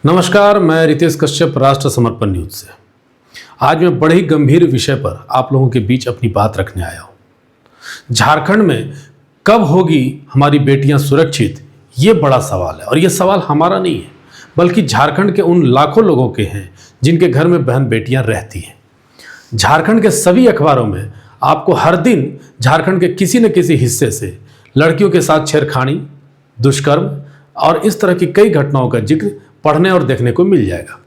नमस्कार, मैं रितेश कश्यप, राष्ट्र समर्पण न्यूज से। आज मैं बड़े ही गंभीर विषय पर आप लोगों के बीच अपनी बात रखने आया हूं। झारखंड में कब होगी हमारी बेटियां सुरक्षित, ये बड़ा सवाल है। और ये सवाल हमारा नहीं है, बल्कि झारखंड के उन लाखों लोगों के हैं जिनके घर में बहन बेटियां रहती हैं। झारखंड के सभी अखबारों में आपको हर दिन झारखंड के किसी न किसी हिस्से से लड़कियों के साथ छेड़खानी, दुष्कर्म और इस तरह की कई घटनाओं का जिक्र पढ़ने और देखने को मिल जाएगा।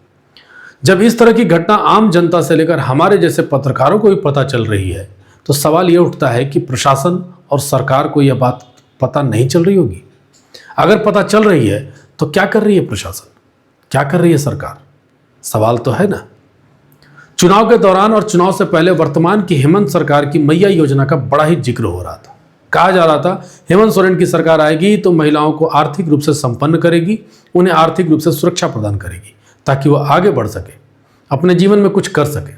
जब इस तरह की घटना आम जनता से लेकर हमारे जैसे पत्रकारों को भी पता चल रही है, तो सवाल ये उठता है कि प्रशासन और सरकार को यह बात पता नहीं चल रही होगी। अगर पता चल रही है तो क्या कर रही है प्रशासन, क्या कर रही है सरकार? सवाल तो है ना। चुनाव के दौरान और चुनाव से पहले वर्तमान की हेमंत सरकार की मैया योजना का बड़ा ही जिक्र हो रहा था। कहा जा रहा था हेमंत सोरेन की सरकार आएगी तो महिलाओं को आर्थिक रूप से संपन्न करेगी, उन्हें आर्थिक रूप से सुरक्षा प्रदान करेगी ताकि वो आगे बढ़ सके, अपने जीवन में कुछ कर सके।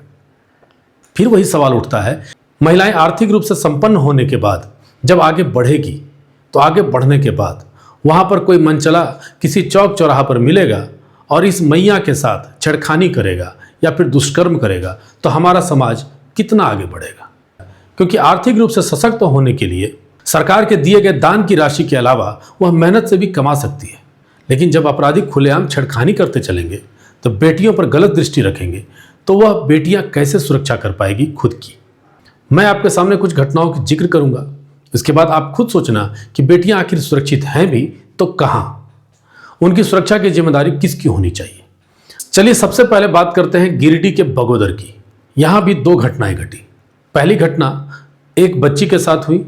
फिर वही सवाल उठता है, महिलाएं आर्थिक रूप से संपन्न होने के बाद जब आगे बढ़ेगी तो आगे बढ़ने के बाद वहां पर कोई मनचला किसी चौक चौराहा पर मिलेगा और इस मैया के साथ छेड़खानी करेगा या फिर दुष्कर्म करेगा, तो हमारा समाज कितना आगे बढ़ेगा? क्योंकि आर्थिक रूप से सशक्त होने के लिए सरकार के दिए गए दान की राशि के अलावा वह मेहनत से भी कमा सकती है। लेकिन जब अपराधी खुलेआम छेड़खानी करते चलेंगे, तो बेटियों पर गलत दृष्टि रखेंगे, तो वह बेटियां कैसे सुरक्षा कर पाएगी खुद की? मैं आपके सामने कुछ घटनाओं की जिक्र करूंगा। इसके बाद आप खुद सोचना कि बेटियां आखिर सुरक्षित हैं भी तो कहां? उनकी सुरक्षा की जिम्मेदारी किसकी होनी चाहिए? चलिए सबसे पहले बात करते हैं गिरिडीह के बगोदर की। यहां भी दो घटनाएं घटी। पहली घटना एक बच्ची के साथ हुई।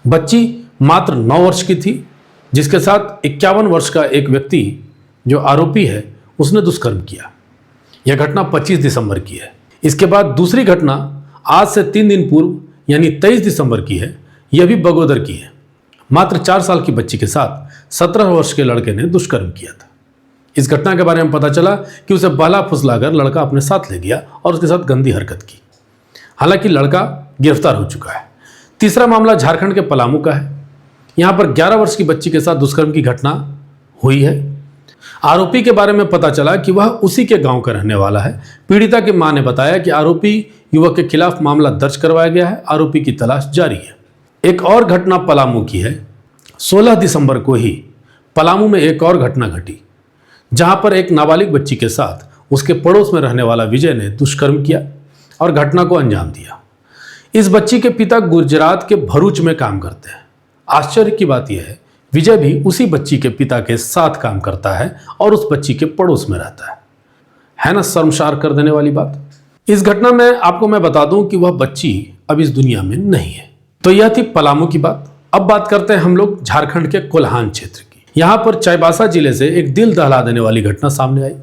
बच्ची मात्र 9 वर्ष की थी, जिसके साथ 51 वर्ष का एक व्यक्ति जो आरोपी है उसने दुष्कर्म किया। यह घटना 25 दिसंबर की है। इसके बाद दूसरी घटना आज से 3 दिन पूर्व यानी 23 दिसंबर की है। यह भी बगोदर की है। मात्र 4 साल की बच्ची के साथ 17 वर्ष के लड़के ने दुष्कर्म किया था। इस घटना के बारे में पता चला कि उसे बहला फुसलाकर लड़का अपने साथ ले गया और उसके साथ गंदी हरकत की। हालांकि लड़का गिरफ्तार हो चुका है। तीसरा मामला झारखंड के पलामू का है। यहां पर 11 वर्ष की बच्ची के साथ दुष्कर्म की घटना हुई है। आरोपी के बारे में पता चला कि वह उसी के गांव का रहने वाला है। पीड़िता की मां ने बताया कि आरोपी युवक के खिलाफ मामला दर्ज करवाया गया है। आरोपी की तलाश जारी है। एक और घटना पलामू की है। 16 दिसंबर को ही पलामू में एक और घटना घटी, जहां पर एक नाबालिग बच्ची के साथ उसके पड़ोस में रहने वाला विजय ने दुष्कर्म किया और घटना को अंजाम दिया। इस बच्ची के पिता गुजरात के भरूच में काम करते हैं। आश्चर्य की बात यह है, विजय भी उसी बच्ची के पिता के साथ काम करता है और उस बच्ची के पड़ोस में रहता है ना शर्मसार कर देने वाली बात। इस घटना में आपको मैं बता दूं कि वह बच्ची अब इस दुनिया में नहीं है। तो यह थी पलामू की बात। अब बात करते हैं हम लोग झारखंड के कोल्हान क्षेत्र की। यहां पर चाईबासा जिले से एक दिल दहला देने वाली घटना सामने आई।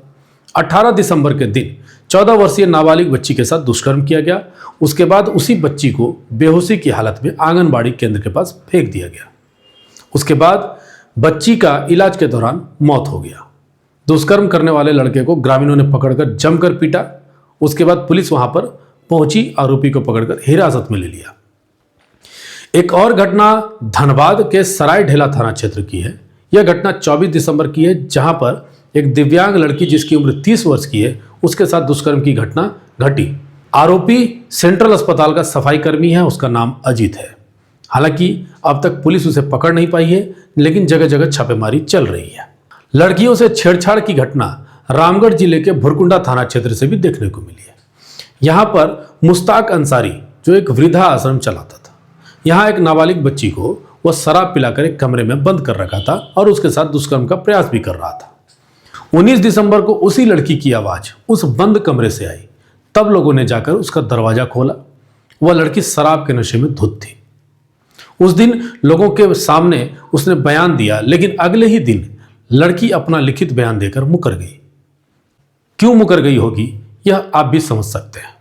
18 दिसंबर के दिन 14 वर्षीय नाबालिग बच्ची के साथ दुष्कर्म किया गया। उसके बाद उसी बच्ची को बेहोशी की हालत में आंगनबाड़ी केंद्र के पास फेंक दिया गया। उसके बाद बच्ची का इलाज के दौरान मौत हो गया। दुष्कर्म करने वाले लड़के को ग्रामीणों ने पकड़कर जमकर पीटा। उसके बाद पुलिस वहां पर पहुंची, आरोपी को पकड़कर हिरासत में ले लिया। एक और घटना धनबाद के सराय ढेला थाना क्षेत्र की है। यह घटना 24 दिसंबर की है, जहां पर एक दिव्यांग लड़की जिसकी उम्र 30 वर्ष की है, उसके साथ दुष्कर्म की घटना घटी। आरोपी सेंट्रल अस्पताल का सफाई कर्मी है, उसका नाम अजीत है। हालांकि अब तक पुलिस उसे पकड़ नहीं पाई है, लेकिन जगह जगह छापेमारी चल रही है। लड़कियों से छेड़छाड़ की घटना रामगढ़ जिले के भुरकुंडा थाना क्षेत्र से भी देखने को मिली है। यहाँ पर मुश्ताक अंसारी जो एक वृद्धा आश्रम चलाता था, यहाँ एक नाबालिग बच्ची को वह शराब पिलाकर एक कमरे में बंद कर रखा था और उसके साथ दुष्कर्म का प्रयास भी कर रहा था। 19 दिसंबर को उसी लड़की की आवाज उस बंद कमरे से आई। तब लोगों ने जाकर उसका दरवाजा खोला। वह लड़की शराब के नशे में धुत थी। उस दिन लोगों के सामने उसने बयान दिया, लेकिन अगले ही दिन लड़की अपना लिखित बयान देकर मुकर गई। क्यों मुकर गई होगी, यह आप भी समझ सकते हैं।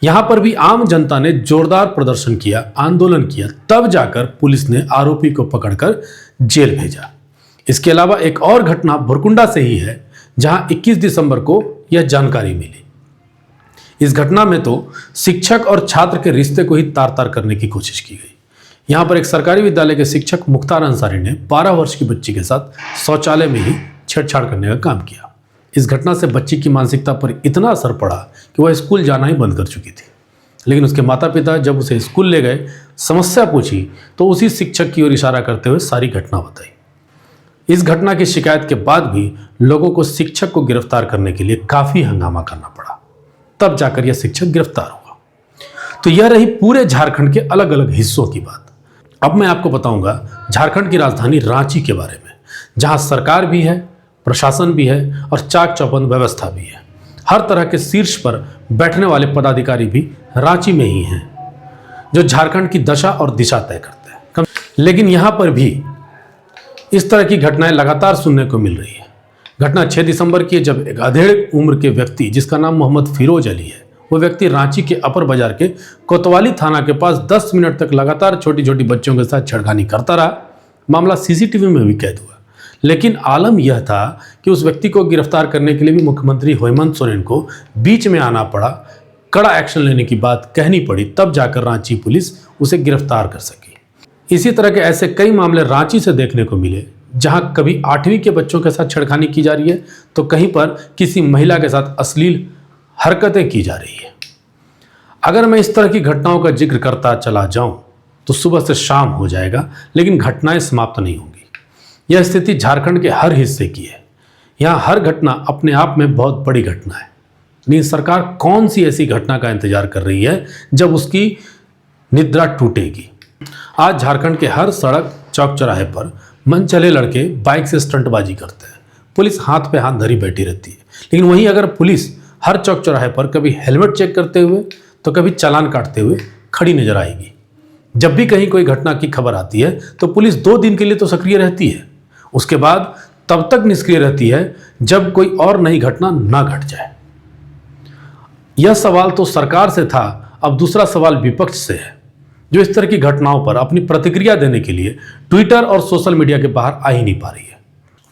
यहां पर भी आम जनता ने जोरदार प्रदर्शन किया, आंदोलन किया, तब जाकर पुलिस ने आरोपी को पकड़कर जेल भेजा। इसके अलावा एक और घटना भुरकुंडा से ही है, जहां 21 दिसंबर को यह जानकारी मिली। इस घटना में तो शिक्षक और छात्र के रिश्ते को ही तार तार करने की कोशिश की गई। यहां पर एक सरकारी विद्यालय के शिक्षक मुख्तार अंसारी ने 12 वर्ष की बच्ची के साथ शौचालय में ही छेड़छाड़ करने का काम किया। इस घटना से बच्ची की मानसिकता पर इतना असर पड़ा कि वह स्कूल जाना ही बंद कर चुकी थी। लेकिन उसके माता पिता जब उसे स्कूल ले गए, समस्या पूछी, तो उसी शिक्षक की ओर इशारा करते हुए सारी घटना बताई। इस घटना की शिकायत के बाद भी लोगों को शिक्षक को गिरफ्तार करने के लिए काफ़ी हंगामा करना पड़ा, तब जाकर यह शिक्षक गिरफ्तार हुआ। तो यह रही पूरे झारखंड के अलग अलग हिस्सों की बात। अब मैं आपको बताऊंगा झारखंड की राजधानी रांची के बारे में, जहां सरकार भी है, प्रशासन भी है और चाक चौबंद व्यवस्था भी है। हर तरह के शीर्ष पर बैठने वाले पदाधिकारी भी रांची में ही हैं, जो झारखंड की दशा और दिशा तय करते हैं। लेकिन यहाँ पर भी इस तरह की घटनाएं लगातार सुनने को मिल रही है। घटना 6 दिसंबर की है, जब एक अधेड़ उम्र के व्यक्ति, जिसका नाम मोहम्मद फिरोज अली है, वो व्यक्ति रांची के अपर बाजार के कोतवाली थाना के पास 10 मिनट तक लगातार छोटी छोटी बच्चों के साथ छेड़खानी करता रहा। मामला सीसीटीवी में भी कैद हुआ। लेकिन आलम यह था कि उस व्यक्ति को गिरफ्तार करने के लिए भी मुख्यमंत्री हेमंत सोरेन को बीच में आना पड़ा, कड़ा एक्शन लेने की बात कहनी पड़ी, तब जाकर रांची पुलिस उसे गिरफ्तार कर सकी। इसी तरह के ऐसे कई मामले रांची से देखने को मिले, जहां कभी 8वीं के बच्चों के साथ छेड़खानी की जा रही है, तो कहीं पर किसी महिला के साथ अश्लील हरकतें की जा रही है। अगर मैं इस तरह की घटनाओं का जिक्र करता चला जाऊं तो सुबह से शाम हो जाएगा, लेकिन घटनाएं समाप्त नहीं होंगी। यह स्थिति झारखंड के हर हिस्से की है। यहाँ हर घटना अपने आप में बहुत बड़ी घटना है। लेकिन सरकार कौन सी ऐसी घटना का इंतजार कर रही है जब उसकी निद्रा टूटेगी? आज झारखंड के हर सड़क, चौक चौराहे पर मनचले लड़के बाइक से स्टंटबाजी करते हैं। पुलिस हाथ पे हाथ धरी बैठी रहती है। लेकिन वहीं अगर पुलिस हर चौक चौराहे पर कभी हेलमेट चेक करते हुए तो कभी चालान काटते हुए खड़ी नजर आएगी। जब भी कहीं कोई घटना की खबर आती है तो पुलिस 2 दिन के लिए तो सक्रिय रहती है, उसके बाद तब तक निष्क्रिय रहती है जब कोई और नई घटना ना घट जाए। यह सवाल तो सरकार से था, अब दूसरा सवाल विपक्ष से है, जो इस तरह की घटनाओं पर अपनी प्रतिक्रिया देने के लिए ट्विटर और सोशल मीडिया के बाहर आ ही नहीं पा रही है।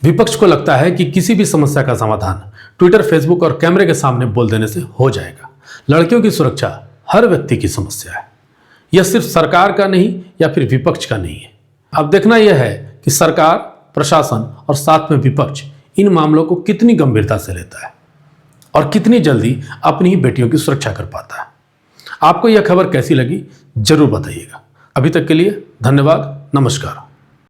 विपक्ष को लगता है कि किसी भी समस्या का समाधान ट्विटर, फेसबुक और कैमरे के सामने बोल देने से हो जाएगा। लड़कियों की सुरक्षा हर व्यक्ति की समस्या है, यह सिर्फ सरकार का नहीं या फिर विपक्ष का नहीं है। अब देखना यह है कि सरकार, प्रशासन और साथ में विपक्ष इन मामलों को कितनी गंभीरता से लेता है और कितनी जल्दी अपनी ही बेटियों की सुरक्षा कर पाता है। आपको यह खबर कैसी लगी जरूर बताइएगा। अभी तक के लिए धन्यवाद, नमस्कार।